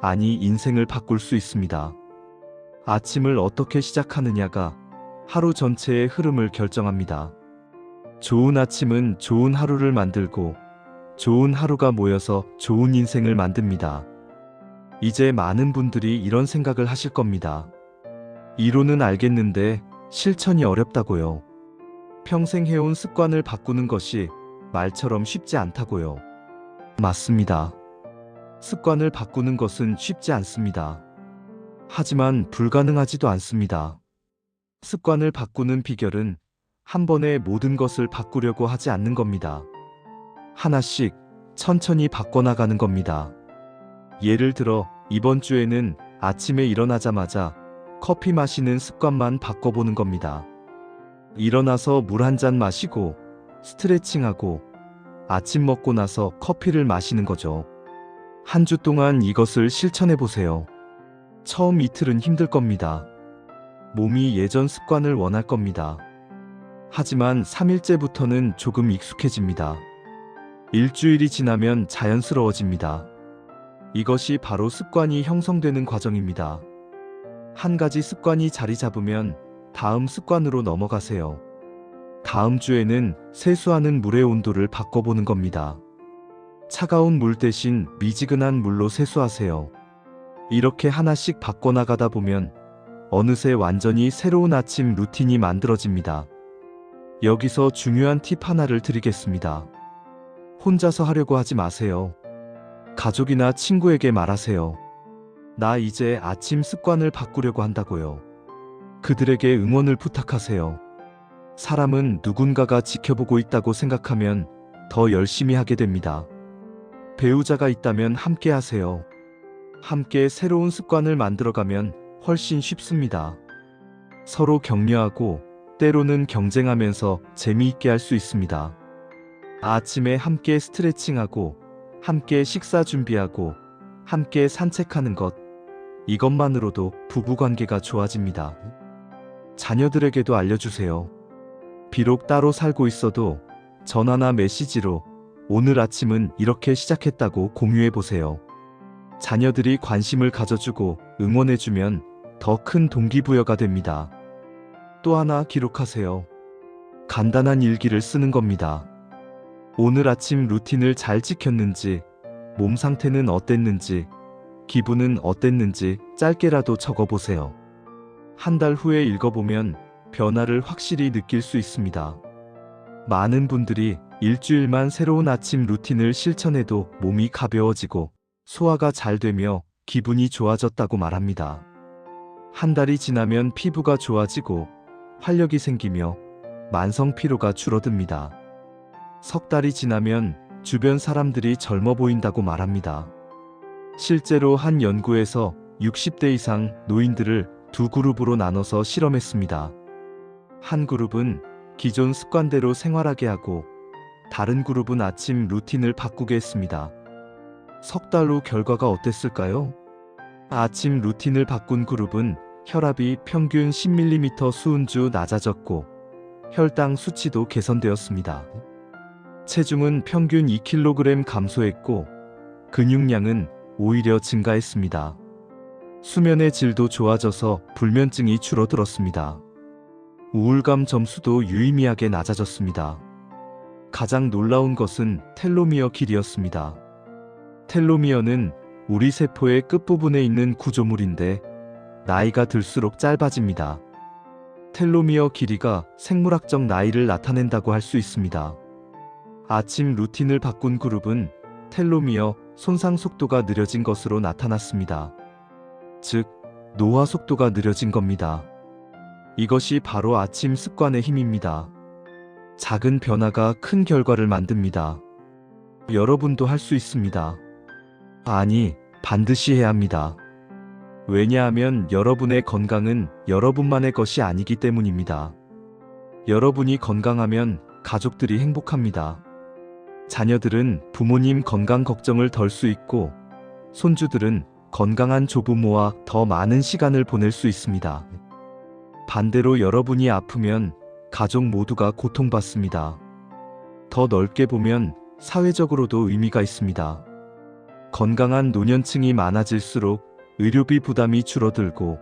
[SPEAKER 1] 아니 인생을 바꿀 수 있습니다. 아침을 어떻게 시작하느냐가 하루 전체의 흐름을 결정합니다. 좋은 아침은 좋은 하루를 만들고 좋은 하루가 모여서 좋은 인생을 만듭니다. 이제 많은 분들이 이런 생각을 하실 겁니다. 이론은 알겠는데 실천이 어렵다고요. 평생 해온 습관을 바꾸는 것이 말처럼 쉽지 않다고요. 맞습니다. 습관을 바꾸는 것은 쉽지 않습니다. 하지만 불가능하지도 않습니다. 습관을 바꾸는 비결은 한 번에 모든 것을 바꾸려고 하지 않는 겁니다. 하나씩 천천히 바꿔나가는 겁니다. 예를 들어 이번 주에는 아침에 일어나자마자 커피 마시는 습관만 바꿔보는 겁니다. 일어나서 물 한 잔 마시고 스트레칭하고 아침 먹고 나서 커피를 마시는 거죠. 한 주 동안 이것을 실천해 보세요. 처음 이틀은 힘들 겁니다. 몸이 예전 습관을 원할 겁니다. 하지만 3일째부터는 조금 익숙해집니다. 일주일이 지나면 자연스러워집니다. 이것이 바로 습관이 형성되는 과정입니다. 한 가지 습관이 자리 잡으면 다음 습관으로 넘어가세요. 다음 주에는 세수하는 물의 온도를 바꿔보는 겁니다. 차가운 물 대신 미지근한 물로 세수하세요. 이렇게 하나씩 바꿔나가다 보면 어느새 완전히 새로운 아침 루틴이 만들어집니다. 여기서 중요한 팁 하나를 드리겠습니다. 혼자서 하려고 하지 마세요. 가족이나 친구에게 말하세요. 나 이제 아침 습관을 바꾸려고 한다고요. 그들에게 응원을 부탁하세요. 사람은 누군가가 지켜보고 있다고 생각하면 더 열심히 하게 됩니다. 배우자가 있다면 함께 하세요. 함께 새로운 습관을 만들어가면 훨씬 쉽습니다. 서로 격려하고 때로는 경쟁하면서 재미있게 할 수 있습니다. 아침에 함께 스트레칭하고 함께 식사 준비하고 함께 산책하는 것, 이것만으로도 부부관계가 좋아집니다. 자녀들에게도 알려주세요. 비록 따로 살고 있어도 전화나 메시지로 오늘 아침은 이렇게 시작했다고 공유해보세요. 자녀들이 관심을 가져주고 응원해주면 더 큰 동기부여가 됩니다. 또 하나 기록하세요. 간단한 일기를 쓰는 겁니다. 오늘 아침 루틴을 잘 지켰는지, 몸 상태는 어땠는지, 기분은 어땠는지 짧게라도 적어보세요. 한 달 후에 읽어보면 변화를 확실히 느낄 수 있습니다. 많은 분들이 일주일만 새로운 아침 루틴을 실천해도 몸이 가벼워지고 소화가 잘 되며 기분이 좋아졌다고 말합니다. 한 달이 지나면 피부가 좋아지고 활력이 생기며 만성 피로가 줄어듭니다. 석 달이 지나면 주변 사람들이 젊어 보인다고 말합니다. 실제로 한 연구에서 60대 이상 노인들을 두 그룹으로 나눠서 실험했습니다. 한 그룹은 기존 습관대로 생활하게 하고 다른 그룹은 아침 루틴을 바꾸게 했습니다. 석 달 후 결과가 어땠을까요? 아침 루틴을 바꾼 그룹은 혈압이 평균 10mm 수은주 낮아졌고 혈당 수치도 개선되었습니다. 체중은 평균 2kg 감소했고 근육량은 오히려 증가했습니다. 수면의 질도 좋아져서 불면증이 줄어들었습니다. 우울감 점수도 유의미하게 낮아졌습니다. 가장 놀라운 것은 텔로미어 길이였습니다. 텔로미어는 우리 세포의 끝부분에 있는 구조물인데 나이가 들수록 짧아집니다. 텔로미어 길이가 생물학적 나이를 나타낸다고 할 수 있습니다. 아침 루틴을 바꾼 그룹은 텔로미어 손상 속도가 느려진 것으로 나타났습니다. 즉, 노화 속도가 느려진 겁니다. 이것이 바로 아침 습관의 힘입니다. 작은 변화가 큰 결과를 만듭니다. 여러분도 할 수 있습니다. 아니, 반드시 해야 합니다. 왜냐하면 여러분의 건강은 여러분만의 것이 아니기 때문입니다. 여러분이 건강하면 가족들이 행복합니다. 자녀들은 부모님 건강 걱정을 덜 수 있고 손주들은 건강한 조부모와 더 많은 시간을 보낼 수 있습니다. 반대로 여러분이 아프면 가족 모두가 고통받습니다. 더 넓게 보면 사회적으로도 의미가 있습니다. 건강한 노년층이 많아질수록 의료비 부담이 줄어들고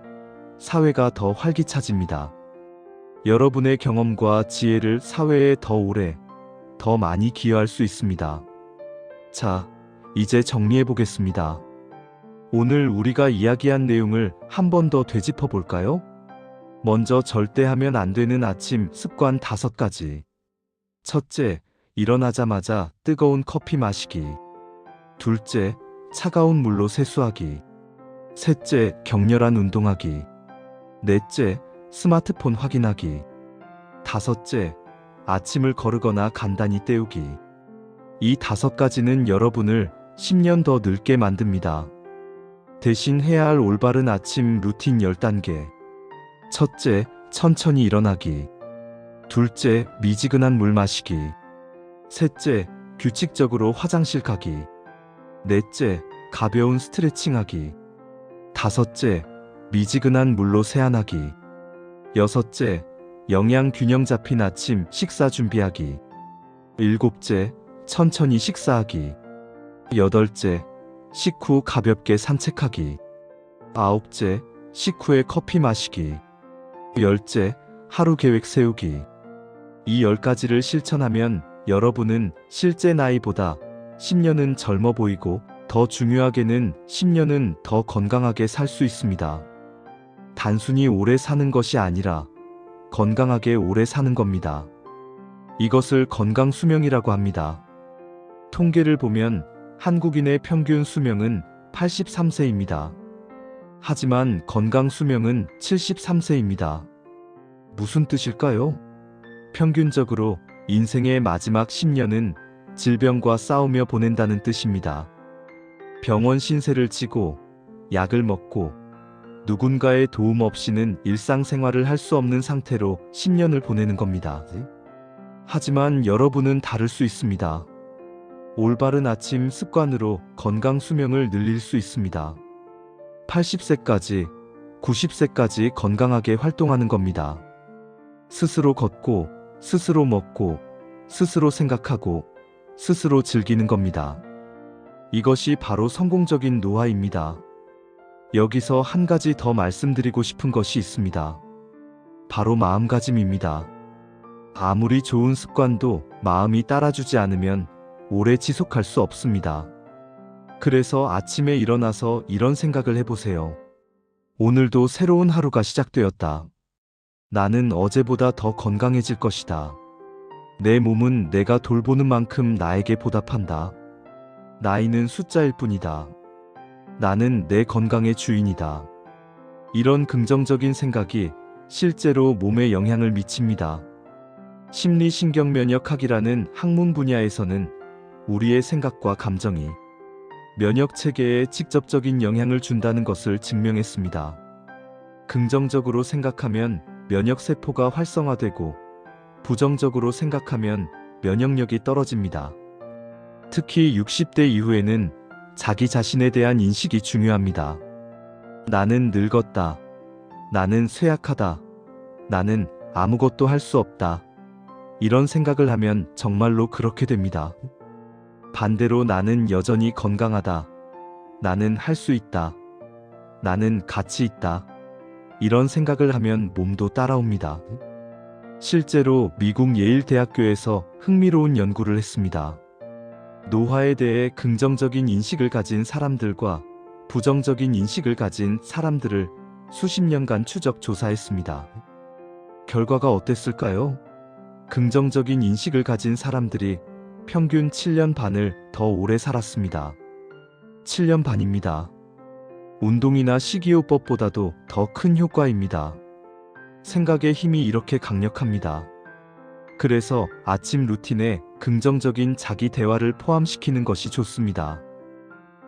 [SPEAKER 1] 사회가 더 활기차집니다. 여러분의 경험과 지혜를 사회에 더 오래, 더 많이 기여할 수 있습니다. 자, 이제 정리해 보겠습니다. 오늘 우리가 이야기한 내용을 한 번 더 되짚어 볼까요? 먼저 절대 하면 안 되는 아침 습관 5가지. 첫째, 일어나자마자 뜨거운 커피 마시기. 둘째, 차가운 물로 세수하기. 셋째, 격렬한 운동하기. 넷째, 스마트폰 확인하기. 다섯째, 아침을 거르거나 간단히 때우기. 이 5가지는 여러분을 10년 더 늙게 만듭니다. 대신 해야 할 올바른 아침 루틴 10단계. 첫째, 천천히 일어나기. 둘째, 미지근한 물 마시기. 셋째, 규칙적으로 화장실 가기. 넷째, 가벼운 스트레칭하기. 다섯째, 미지근한 물로 세안하기. 여섯째, 영양 균형 잡힌 아침 식사 준비하기. 일곱째, 천천히 식사하기. 여덟째, 식후 가볍게 산책하기. 아홉째, 식후에 커피 마시기. 열째, 하루 계획 세우기. 이 10가지를 실천하면 여러분은 실제 나이보다 10년은 젊어 보이고 더 중요하게는 10년은 더 건강하게 살 수 있습니다. 단순히 오래 사는 것이 아니라 건강하게 오래 사는 겁니다. 이것을 건강 수명이라고 합니다. 통계를 보면 한국인의 평균 수명은 83세입니다. 하지만 건강 수명은 73세입니다. 무슨 뜻일까요? 평균적으로 인생의 마지막 10년은 질병과 싸우며 보낸다는 뜻입니다. 병원 신세를 지고 약을 먹고 누군가의 도움 없이는 일상생활을 할 수 없는 상태로 10년을 보내는 겁니다. 하지만 여러분은 다를 수 있습니다. 올바른 아침 습관으로 건강 수명을 늘릴 수 있습니다. 80세까지, 90세까지 건강하게 활동하는 겁니다. 스스로 걷고, 스스로 먹고, 스스로 생각하고, 스스로 즐기는 겁니다. 이것이 바로 성공적인 노화입니다. 여기서 한 가지 더 말씀드리고 싶은 것이 있습니다. 바로 마음가짐입니다. 아무리 좋은 습관도 마음이 따라주지 않으면 오래 지속할 수 없습니다. 그래서 아침에 일어나서 이런 생각을 해보세요. 오늘도 새로운 하루가 시작되었다. 나는 어제보다 더 건강해질 것이다. 내 몸은 내가 돌보는 만큼 나에게 보답한다. 나이는 숫자일 뿐이다. 나는 내 건강의 주인이다. 이런 긍정적인 생각이 실제로 몸에 영향을 미칩니다. 심리신경면역학이라는 학문 분야에서는 우리의 생각과 감정이 면역 체계에 직접적인 영향을 준다는 것을 증명했습니다. 긍정적으로 생각하면 면역 세포가 활성화되고 부정적으로 생각하면 면역력이 떨어집니다. 특히 60대 이후에는 자기 자신에 대한 인식이 중요합니다. 나는 늙었다. 나는 쇠약하다. 나는 아무것도 할 수 없다. 이런 생각을 하면 정말로 그렇게 됩니다. 반대로 나는 여전히 건강하다. 나는 할 수 있다. 나는 가치 있다. 이런 생각을 하면 몸도 따라옵니다. 실제로 미국 예일 대학교에서 흥미로운 연구를 했습니다. 노화에 대해 긍정적인 인식을 가진 사람들과 부정적인 인식을 가진 사람들을 수십 년간 추적 조사했습니다. 결과가 어땠을까요? 긍정적인 인식을 가진 사람들이 평균 7년 반을 더 오래 살았습니다. 7년 반입니다. 운동이나 식이요법보다도 더 큰 효과입니다. 생각의 힘이 이렇게 강력합니다. 그래서 아침 루틴에 긍정적인 자기 대화를 포함시키는 것이 좋습니다.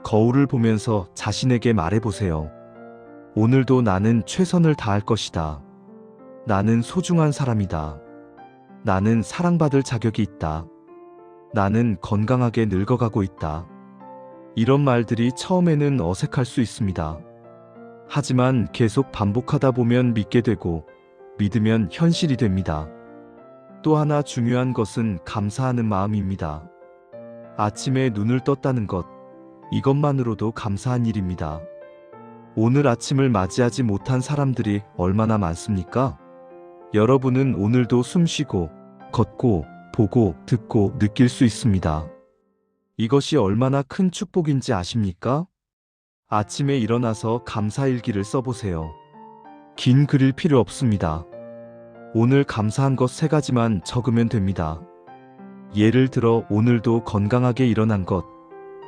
[SPEAKER 1] 거울을 보면서 자신에게 말해보세요. 오늘도 나는 최선을 다할 것이다. 나는 소중한 사람이다. 나는 사랑받을 자격이 있다. 나는 건강하게 늙어가고 있다. 이런 말들이 처음에는 어색할 수 있습니다. 하지만 계속 반복하다 보면 믿게 되고 믿으면 현실이 됩니다. 또 하나 중요한 것은 감사하는 마음입니다. 아침에 눈을 떴다는 것, 이것만으로도 감사한 일입니다. 오늘 아침을 맞이하지 못한 사람들이 얼마나 많습니까? 여러분은 오늘도 숨쉬고, 걷고, 보고, 듣고, 느낄 수 있습니다. 이것이 얼마나 큰 축복인지 아십니까? 아침에 일어나서 감사일기를 써보세요. 긴 글일 필요 없습니다. 오늘 감사한 것 3가지만 적으면 됩니다. 예를 들어 오늘도 건강하게 일어난 것,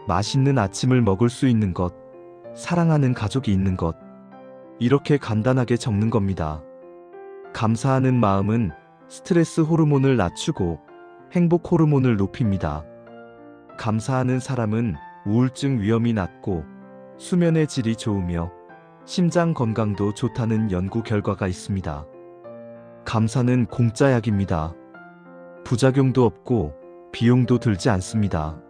[SPEAKER 1] 맛있는 아침을 먹을 수 있는 것, 사랑하는 가족이 있는 것. 이렇게 간단하게 적는 겁니다. 감사하는 마음은 스트레스 호르몬을 낮추고 행복 호르몬을 높입니다. 감사하는 사람은 우울증 위험이 낮고 수면의 질이 좋으며 심장 건강도 좋다는 연구 결과가 있습니다. 감사는 공짜 약입니다. 부작용도 없고 비용도 들지 않습니다.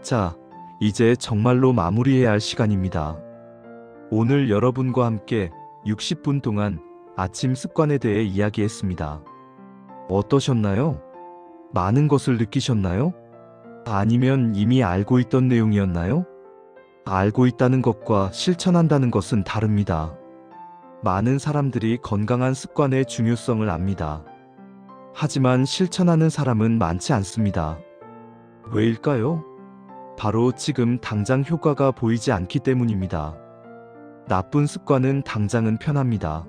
[SPEAKER 1] 자, 이제 정말로 마무리해야 할 시간입니다. 오늘 여러분과 함께 60분 동안 아침 습관에 대해 이야기했습니다. 어떠셨나요? 많은 것을 느끼셨나요? 아니면 이미 알고 있던 내용이었나요? 알고 있다는 것과 실천한다는 것은 다릅니다. 많은 사람들이 건강한 습관의 중요성을 압니다. 하지만 실천하는 사람은 많지 않습니다. 왜일까요? 바로 지금 당장 효과가 보이지 않기 때문입니다. 나쁜 습관은 당장은 편합니다.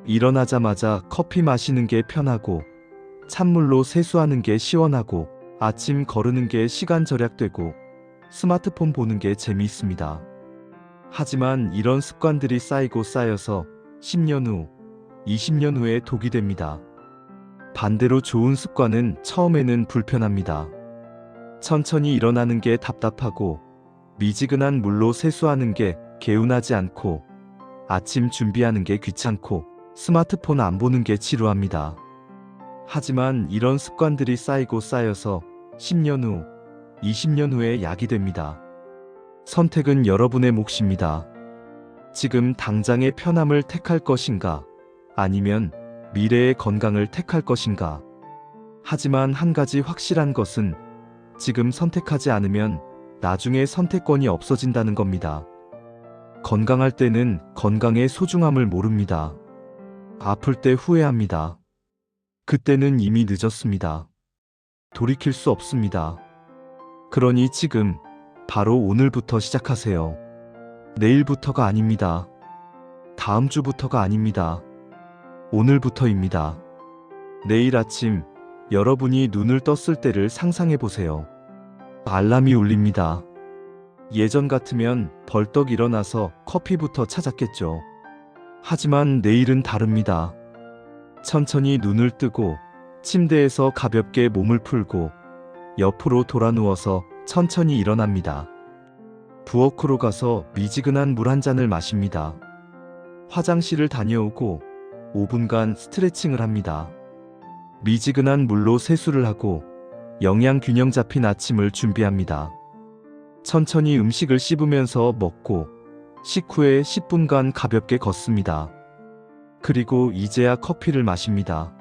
[SPEAKER 1] 일어나자마자 커피 마시는 게 편하고, 찬물로 세수하는 게 시원하고, 아침 거르는 게 시간 절약되고, 스마트폰 보는 게 재미있습니다. 하지만 이런 습관들이 쌓이고 쌓여서 10년 후, 20년 후에 독이 됩니다. 반대로 좋은 습관은 처음에는 불편합니다. 천천히 일어나는 게 답답하고, 미지근한 물로 세수하는 게 개운하지 않고, 아침 준비하는 게 귀찮고 스마트폰 안 보는 게 지루합니다. 하지만 이런 습관들이 쌓이고 쌓여서 10년 후, 20년 후에 약이 됩니다. 선택은 여러분의 몫입니다. 지금 당장의 편함을 택할 것인가, 아니면 미래의 건강을 택할 것인가. 하지만 한 가지 확실한 것은 지금 선택하지 않으면 나중에 선택권이 없어진다는 겁니다. 건강할 때는 건강의 소중함을 모릅니다. 아플 때 후회합니다. 그때는 이미 늦었습니다. 돌이킬 수 없습니다. 그러니 지금, 바로 오늘부터 시작하세요. 내일부터가 아닙니다. 다음 주부터가 아닙니다. 오늘부터입니다. 내일 아침, 여러분이 눈을 떴을 때를 상상해 보세요. 알람이 울립니다. 예전 같으면 벌떡 일어나서 커피부터 찾았겠죠. 하지만 내일은 다릅니다. 천천히 눈을 뜨고 침대에서 가볍게 몸을 풀고 옆으로 돌아 누워서 천천히 일어납니다. 부엌으로 가서 미지근한 물 한 잔을 마십니다. 화장실을 다녀오고 5분간 스트레칭을 합니다. 미지근한 물로 세수를 하고 영양 균형 잡힌 아침을 준비합니다. 천천히 음식을 씹으면서 먹고 식후에 10분간 가볍게 걷습니다. 그리고 이제야 커피를 마십니다.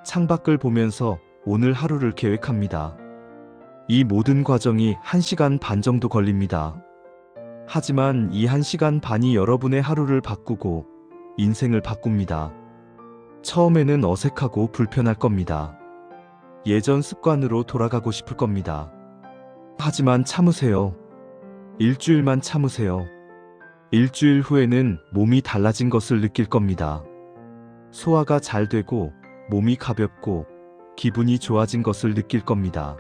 [SPEAKER 1] 창밖을 보면서 오늘 하루를 계획합니다. 이 모든 과정이 1시간 반 정도 걸립니다. 하지만 이 1시간 반이 여러분의 하루를 바꾸고 인생을 바꿉니다. 처음에는 어색하고 불편할 겁니다. 예전 습관으로 돌아가고 싶을 겁니다. 하지만 참으세요. 일주일만 참으세요. 일주일 후에는 몸이 달라진 것을 느낄 겁니다. 소화가 잘 되고 몸이 가볍고 기분이 좋아진 것을 느낄 겁니다.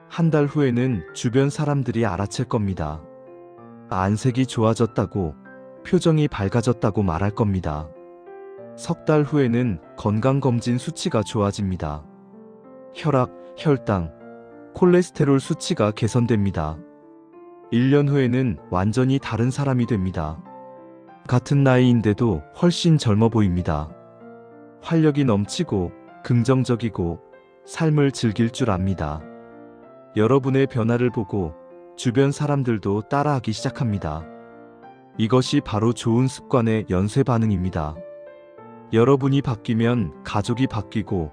[SPEAKER 1] 한 달 후에는 주변 사람들이 알아챌 겁니다. 안색이 좋아졌다고, 표정이 밝아졌다고 말할 겁니다. 석 달 후에는 건강검진 수치가 좋아집니다. 혈압, 혈당, 콜레스테롤 수치가 개선됩니다. 1년 후에는 완전히 다른 사람이 됩니다. 같은 나이인데도 훨씬 젊어 보입니다. 활력이 넘치고 긍정적이고 삶을 즐길 줄 압니다. 여러분의 변화를 보고 주변 사람들도 따라하기 시작합니다. 이것이 바로 좋은 습관의 연쇄 반응입니다. 여러분이 바뀌면 가족이 바뀌고,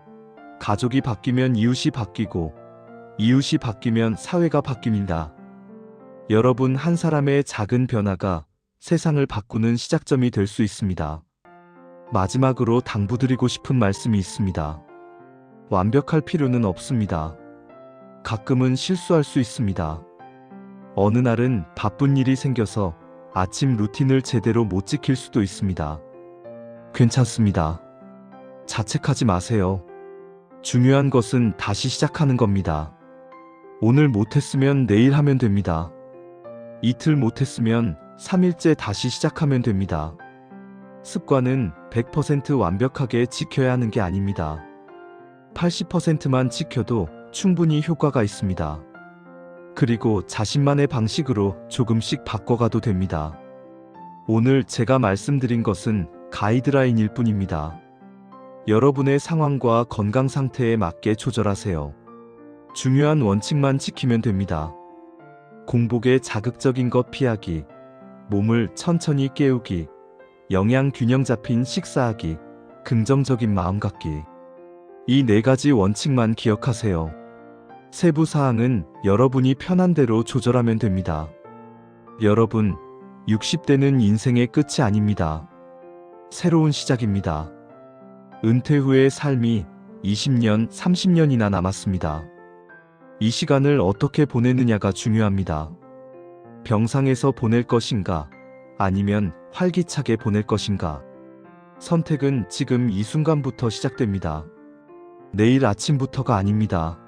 [SPEAKER 1] 가족이 바뀌면 이웃이 바뀌고, 이웃이 바뀌면 사회가 바뀝니다. 여러분 한 사람의 작은 변화가 세상을 바꾸는 시작점이 될 수 있습니다. 마지막으로 당부드리고 싶은 말씀이 있습니다. 완벽할 필요는 없습니다. 가끔은 실수할 수 있습니다. 어느 날은 바쁜 일이 생겨서 아침 루틴을 제대로 못 지킬 수도 있습니다. 괜찮습니다. 자책하지 마세요. 중요한 것은 다시 시작하는 겁니다. 오늘 못했으면 내일 하면 됩니다. 이틀 못했으면 3일째 다시 시작하면 됩니다. 습관은 100% 완벽하게 지켜야 하는 게 아닙니다. 80%만 지켜도 충분히 효과가 있습니다. 그리고 자신만의 방식으로 조금씩 바꿔가도 됩니다. 오늘 제가 말씀드린 것은 가이드라인일 뿐입니다. 여러분의 상황과 건강 상태에 맞게 조절하세요. 중요한 원칙만 지키면 됩니다. 공복에 자극적인 것 피하기, 몸을 천천히 깨우기, 영양 균형 잡힌 식사하기, 긍정적인 마음 갖기. 이 4가지 원칙만 기억하세요. 세부 사항은 여러분이 편한 대로 조절하면 됩니다. 여러분, 60대는 인생의 끝이 아닙니다. 새로운 시작입니다. 은퇴 후의 삶이 20년, 30년이나 남았습니다. 이 시간을 어떻게 보내느냐가 중요합니다. 병상에서 보낼 것인가, 아니면 활기차게 보낼 것인가. 선택은 지금 이 순간부터 시작됩니다. 내일 아침부터가 아닙니다.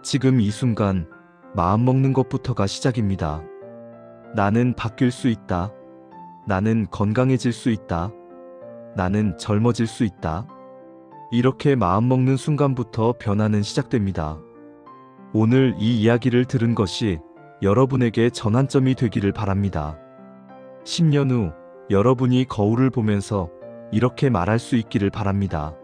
[SPEAKER 1] 지금 이 순간 마음 먹는 것부터가 시작입니다. 나는 바뀔 수 있다. 나는 건강해질 수 있다. 나는 젊어질 수 있다. 이렇게 마음 먹는 순간부터 변화는 시작됩니다. 오늘 이 이야기를 들은 것이 여러분에게 전환점이 되기를 바랍니다. 10년 후, 여러분이 거울을 보면서 이렇게 말할 수 있기를 바랍니다.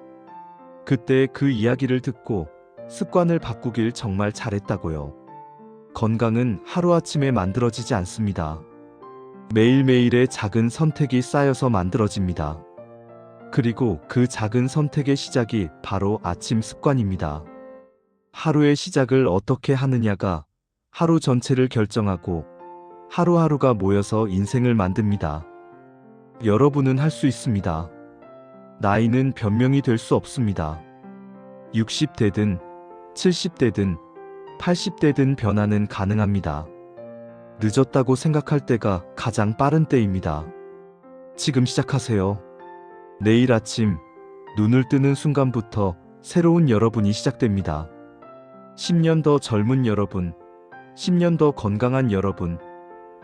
[SPEAKER 1] 그때 그 이야기를 듣고 습관을 바꾸길 정말 잘했다고요. 건강은 하루아침에 만들어지지 않습니다. 매일매일의 작은 선택이 쌓여서 만들어집니다. 그리고 그 작은 선택의 시작이 바로 아침 습관입니다. 하루의 시작을 어떻게 하느냐가 하루 전체를 결정하고 하루하루가 모여서 인생을 만듭니다. 여러분은 할 수 있습니다. 나이는 변명이 될 수 없습니다. 60대든 70대든 80대든 변화는 가능합니다. 늦었다고 생각할 때가 가장 빠른 때입니다. 지금 시작하세요. 내일 아침 눈을 뜨는 순간부터 새로운 여러분이 시작됩니다. 10년 더 젊은 여러분, 10년 더 건강한 여러분,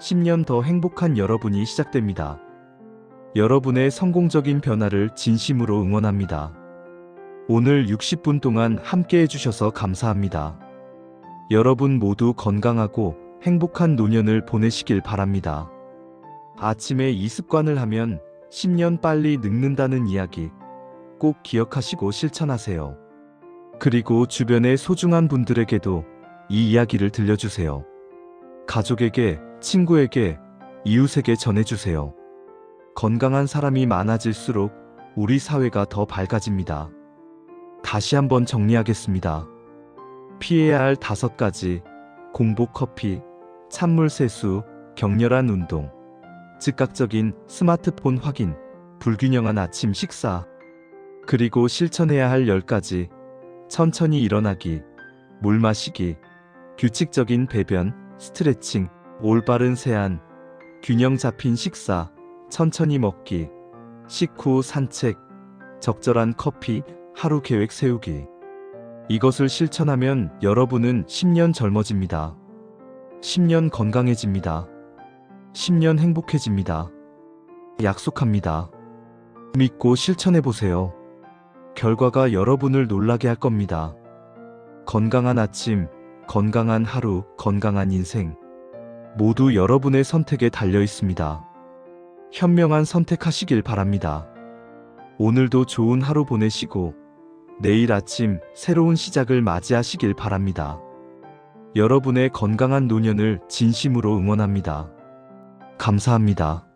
[SPEAKER 1] 10년 더 행복한 여러분이 시작됩니다. 여러분의 성공적인 변화를 진심으로 응원합니다. 오늘 60분 동안 함께 해주셔서 감사합니다. 여러분 모두 건강하고 행복한 노년을 보내시길 바랍니다. 아침에 이 습관을 하면 10년 빨리 늙는다는 이야기 꼭 기억하시고 실천하세요. 그리고 주변의 소중한 분들에게도 이 이야기를 들려주세요. 가족에게, 친구에게, 이웃에게 전해주세요. 건강한 사람이 많아질수록 우리 사회가 더 밝아집니다. 다시 한번 정리하겠습니다. 피해야 할 5가지: 공복 커피, 찬물 세수, 격렬한 운동, 즉각적인 스마트폰 확인, 불균형한 아침 식사. 그리고 실천해야 할 10가지: 천천히 일어나기, 물 마시기, 규칙적인 배변, 스트레칭, 올바른 세안, 균형 잡힌 식사, 천천히 먹기, 식후 산책, 적절한 커피, 하루 계획 세우기. 이것을 실천하면 여러분은 10년 젊어집니다. 10년 건강해집니다. 10년 행복해집니다. 약속합니다. 믿고 실천해보세요. 결과가 여러분을 놀라게 할 겁니다. 건강한 아침, 건강한 하루, 건강한 인생. 모두 여러분의 선택에 달려 있습니다. 현명한 선택하시길 바랍니다. 오늘도 좋은 하루 보내시고 내일 아침 새로운 시작을 맞이하시길 바랍니다. 여러분의 건강한 노년을 진심으로 응원합니다. 감사합니다.